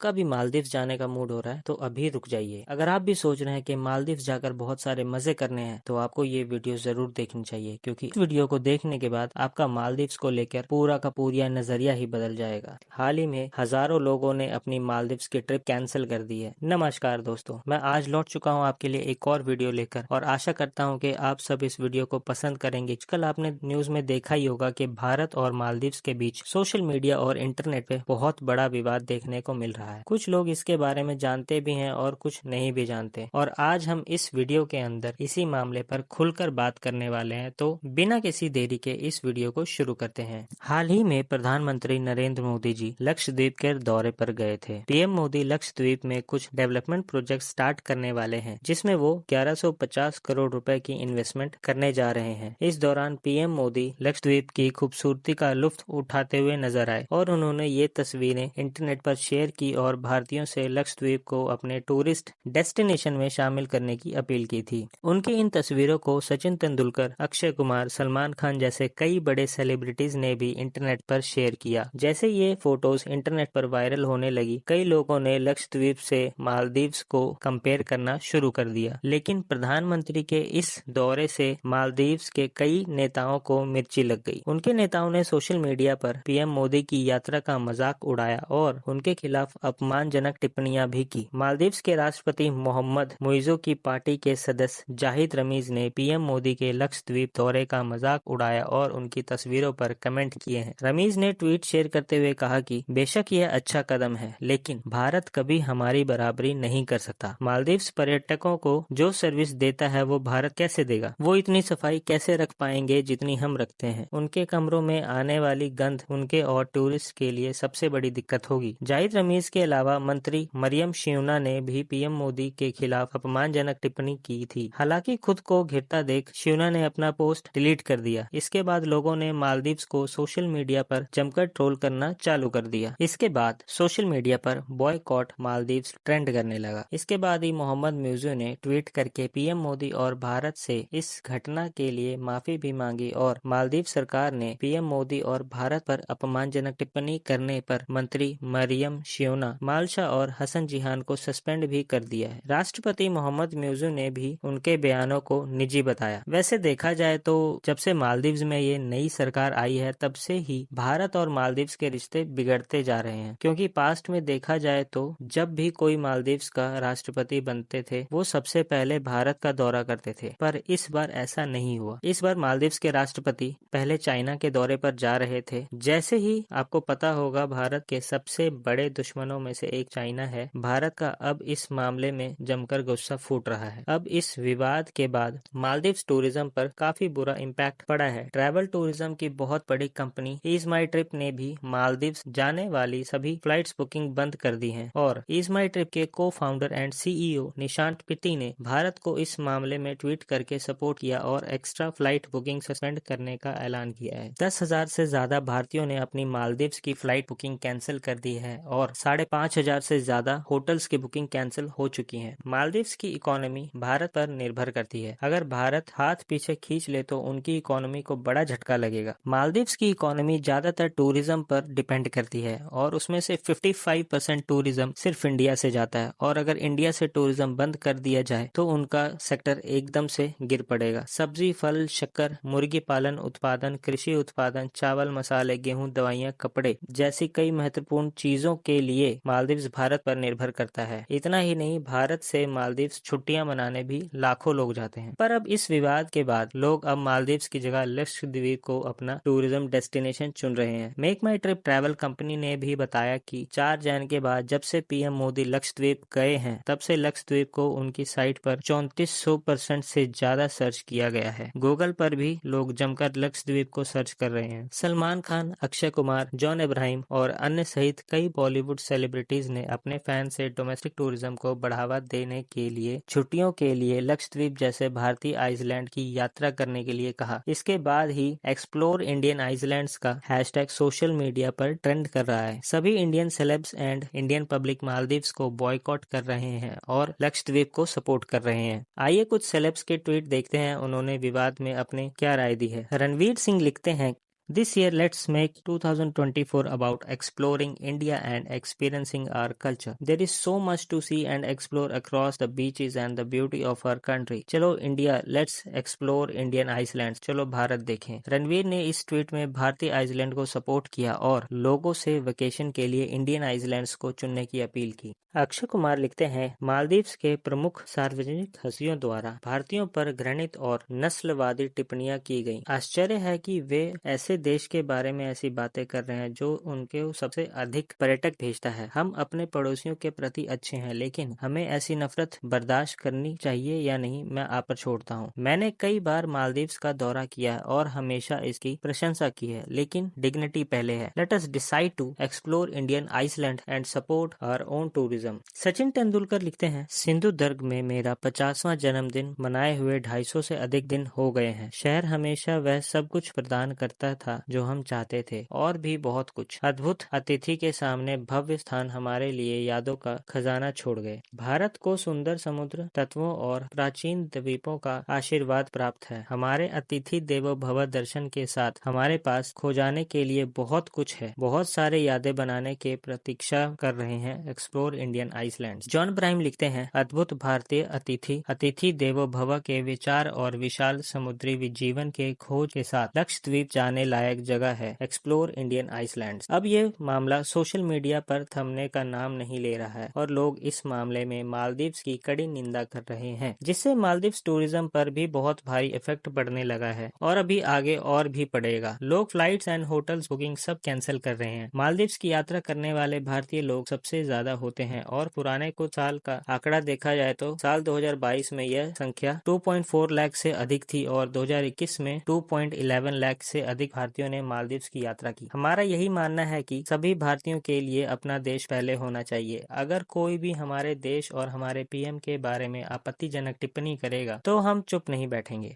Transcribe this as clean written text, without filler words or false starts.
आपका भी मालदीव्स जाने का मूड हो रहा है तो अभी रुक जाइए। अगर आप भी सोच रहे हैं कि मालदीव्स जाकर बहुत सारे मजे करने हैं तो आपको ये वीडियो जरूर देखनी चाहिए, क्योंकि इस वीडियो को देखने के बाद आपका मालदीव्स को लेकर पूरा का पूरा नजरिया ही बदल जाएगा। हाल ही में हजारों लोगों ने अपनी मालदीव्स की ट्रिप कैंसिल कर दी है। नमस्कार दोस्तों, मैं आज लौट चुका हूँ आपके लिए एक और वीडियो लेकर, और आशा करता हूँ कि आप सब इस वीडियो को पसंद करेंगे। कल आपने न्यूज में देखा ही होगा कि भारत और मालदीव्स के बीच सोशल मीडिया और इंटरनेट पे बहुत बड़ा विवाद देखने को मिल रहा है। कुछ लोग इसके बारे में जानते भी हैं और कुछ नहीं भी जानते, और आज हम इस वीडियो के अंदर इसी मामले पर खुलकर बात करने वाले हैं। तो बिना किसी देरी के इस वीडियो को शुरू करते हैं। हाल ही में प्रधानमंत्री नरेंद्र मोदी जी लक्षद्वीप के दौरे पर गए थे। पीएम मोदी लक्षद्वीप में कुछ डेवलपमेंट प्रोजेक्ट स्टार्ट करने वाले हैं, जिसमें वो 1150 करोड़ रुपए की इन्वेस्टमेंट करने जा रहे हैं। इस दौरान पीएम मोदी लक्षद्वीप की खूबसूरती का लुत्फ उठाते हुए नजर आए और उन्होंने ये तस्वीरें इंटरनेट पर शेयर की और भारतीयों से लक्षद्वीप को अपने टूरिस्ट डेस्टिनेशन में शामिल करने की अपील की थी। उनकी इन तस्वीरों को सचिन तेंदुलकर, अक्षय कुमार, सलमान खान जैसे कई बड़े सेलिब्रिटीज ने भी इंटरनेट पर शेयर किया। जैसे ये फोटोज इंटरनेट पर वायरल होने लगी, कई लोगों ने लक्षद्वीप से मालदीव्स को कंपेयर करना शुरू कर दिया। लेकिन प्रधानमंत्री के इस दौरे से मालदीव्स के कई नेताओं को मिर्ची लग गई। उनके नेताओं ने सोशल मीडिया पर पीएम मोदी की यात्रा का मजाक उड़ाया और उनके खिलाफ अपमानजनक टिप्पणियां भी की। मालदीव्स के राष्ट्रपति मोहम्मद मुइज़ो की पार्टी के सदस्य जाहिद रमीज ने पीएम मोदी के लक्षद्वीप दौरे का मजाक उड़ाया और उनकी तस्वीरों पर कमेंट किए हैं। रमीज ने ट्वीट शेयर करते हुए कहा कि बेशक यह अच्छा कदम है, लेकिन भारत कभी हमारी बराबरी नहीं कर सकता। मालदीव्स पर्यटकों को जो सर्विस देता है वो भारत कैसे देगा? वो इतनी सफाई कैसे रख पाएंगे जितनी हम रखते हैं? उनके कमरों में आने वाली गंध उनके और टूरिस्ट के लिए सबसे बड़ी दिक्कत होगी। जाहिद रमीज के अलावा मंत्री मरियम शिवना ने भी पीएम मोदी के खिलाफ अपमानजनक टिप्पणी की थी। हालांकि खुद को घिरता देख शिवना ने अपना पोस्ट डिलीट कर दिया। इसके बाद लोगों ने मालदीव्स को सोशल मीडिया पर जमकर ट्रोल करना चालू कर दिया। इसके बाद सोशल मीडिया पर बॉयकॉट मालदीव्स ट्रेंड करने लगा। इसके बाद ही मोहम्मद मुइज़ो ने ट्वीट करके पीएम मोदी और भारत से इस घटना के लिए माफी भी मांगी, और मालदीव सरकार ने पीएम मोदी और भारत पर अपमानजनक टिप्पणी करने पर मंत्री मरियम शिवना, मालशा और हसन जिहान को सस्पेंड भी कर दिया है। राष्ट्रपति मोहम्मद मुइज़ो ने भी उनके बयानों को निजी बताया। वैसे देखा जाए तो जब से मालदीव्स में ये नई सरकार आई है तब से ही भारत और मालदीव्स के रिश्ते बिगड़ते जा रहे हैं, क्योंकि पास्ट में देखा जाए तो जब भी कोई मालदीव्स का राष्ट्रपति बनते थे वो सबसे पहले भारत का दौरा करते थे, पर इस बार ऐसा नहीं हुआ। इस बार मालदीव्स के राष्ट्रपति पहले चाइना के दौरे पर जा रहे थे। जैसे ही आपको पता होगा भारत के सबसे बड़े दुश्मनों में से एक चाइना है। भारत का अब इस मामले में जमकर गुस्सा फूट रहा है। अब इस विवाद के बाद मालदीव्स टूरिज्म पर काफी बुरा इम्पैक्ट पड़ा है। ट्रैवल टूरिज्म की बहुत बड़ी कंपनी ईज माई ट्रिप ने भी मालदीव्स जाने वाली सभी फ्लाइट्स बुकिंग बंद कर दी है, और ईज माई ट्रिप के को फाउंडर एंड सीईओ निशांत पित्ती ने भारत को इस मामले में ट्वीट करके सपोर्ट किया और एक्स्ट्रा फ्लाइट बुकिंग सस्पेंड करने का ऐलान किया है। 10,000 से ज्यादा भारतीयों ने अपनी मालदीव्स की फ्लाइट बुकिंग कैंसिल कर दी है और 5,500 से ज्यादा होटल्स की बुकिंग कैंसिल हो चुकी है। मालदीव्स की इकोनॉमी भारत पर निर्भर करती है। अगर भारत हाथ पीछे खींच ले तो उनकी इकोनॉमी को बड़ा झटका लगेगा। मालदीव्स की इकोनॉमी ज्यादातर टूरिज्म पर डिपेंड करती है और उसमें से 55% टूरिज्म सिर्फ इंडिया से जाता है, और अगर इंडिया से टूरिज्म बंद कर दिया जाए तो उनका सेक्टर एकदम से गिर पड़ेगा। सब्जी, फल, शक्कर, मुर्गी पालन उत्पादन, कृषि उत्पादन, चावल, मसाले, गेहूं, दवाइयां, कपड़े जैसी कई महत्वपूर्ण चीजों के लिए मालदीव्स भारत पर निर्भर करता है। इतना ही नहीं, भारत से मालदीव्स छुट्टियां मनाने भी लाखों लोग जाते हैं। पर अब इस विवाद के बाद लोग अब मालदीव्स की जगह लक्षद्वीप को अपना टूरिज्म डेस्टिनेशन चुन रहे हैं। मेक माई ट्रिप ट्रैवल कंपनी ने भी बताया कि 4 जनवरी के बाद जब से पीएम मोदी लक्षद्वीप गए हैं तब से लक्षद्वीप को उनकी साइट पर 3400% से ज्यादा सर्च किया गया है। गूगल पर भी लोग जमकर लक्षद्वीप को सर्च कर रहे हैं। सलमान खान, अक्षय कुमार, जॉन इब्राहिम और अन्य सहित कई बॉलीवुड सेलिब्रिटीज ने अपने फैन से डोमेस्टिक टूरिज्म को बढ़ावा देने के लिए छुट्टियों के लिए लक्षद्वीप जैसे भारतीय आइसलैंड की यात्रा करने के लिए कहा। इसके बाद ही एक्सप्लोर इंडियन आइसलैंड्स का हैशटैग सोशल मीडिया पर ट्रेंड कर रहा है। सभी Indian celebs and Indian public Maldives को बॉयकॉट कर रहे हैं और लक्षद्वीप को सपोर्ट कर रहे हैं। आइए कुछ सेलेब्स के ट्वीट देखते हैं, उन्होंने विवाद में अपने क्या राय दी है। रणवीर सिंह लिखते हैं, This year, let's make 2024 about exploring India and experiencing our culture. There is so much to see and explore across the beaches and the beauty of our country. चलो India, let's explore Indian Islands. चलो भारत देखें। रणवीर ने इस tweet में भारतीय Iceland को support किया और लोगों से वेकेशन के लिए इंडियन आइसलैंड्स को चुनने की अपील की। अक्षय कुमार लिखते हैं, मालदीव्स के प्रमुख सार्वजनिक हस्तियों द्वारा भारतीयों पर घृणित और नस्लवादी टिप्पणियां की गई। आश्चर्य है कि वे ऐसे देश के बारे में ऐसी बातें कर रहे हैं जो उनके सबसे अधिक पर्यटक भेजता है। हम अपने पड़ोसियों के प्रति अच्छे हैं, लेकिन हमें ऐसी नफरत बर्दाश्त करनी चाहिए या नहीं, मैं आप पर छोड़ता हूँ। मैंने कई बार मालदीव्स का दौरा किया है और हमेशा इसकी प्रशंसा की है, लेकिन डिग्निटी पहले है। Let us decide to explore Indian island and support our own tourism. Sachin Tendulkar लिखते हैं, सिंधुदुर्ग में मेरा 50वां जन्मदिन मनाए हुए 250 से अधिक दिन हो गए हैं। शहर हमेशा वह सब कुछ प्रदान करता था जो हम चाहते थे और भी बहुत कुछ। अद्भुत अतिथि के सामने भव्य स्थान हमारे लिए यादों का खजाना छोड़ गए। भारत को सुंदर समुद्र तत्वों और प्राचीन द्वीपों का आशीर्वाद प्राप्त है। हमारे अतिथि देवो भव दर्शन के साथ हमारे पास खो जाने के लिए बहुत कुछ है। बहुत सारे यादें बनाने के प्रतीक्षा कर रहे हैं। Explore Indian islands. जॉन ब्राइम लिखते हैं, अद्भुत भारतीय अतिथि देवो भव के विचार और विशाल समुद्री जीवन के खोज के साथ लक्षद्वीप जाने लायक जगह है। Explore Indian islands. अब ये मामला सोशल मीडिया पर थमने का नाम नहीं ले रहा है और लोग इस मामले में मालदीव्स की कड़ी निंदा कर रहे हैं, जिससे मालदीव्स टूरिज्म पर भी बहुत भारी इफेक्ट पड़ने लगा है और अभी आगे और भी पड़ेगा। लोग फ्लाइट्स एंड होटल्स बुकिंग सब कैंसिल कर रहे हैं। मालदीव्स की यात्रा करने वाले भारतीय लोग सबसे ज्यादा होते हैं और पुराने कुछ साल का आंकड़ा देखा जाए तो साल 2022 में यह संख्या 2.4 लाख से अधिक थी और 2021 में 2.11 लाख से अधिक भारतीयों ने मालदीव्स की यात्रा की। हमारा यही मानना है कि सभी भारतीयों के लिए अपना देश पहले होना चाहिए। अगर कोई भी हमारे देश और हमारे पीएम के बारे में आपत्तिजनक टिप्पणी करेगा तो हम चुप नहीं बैठेंगे।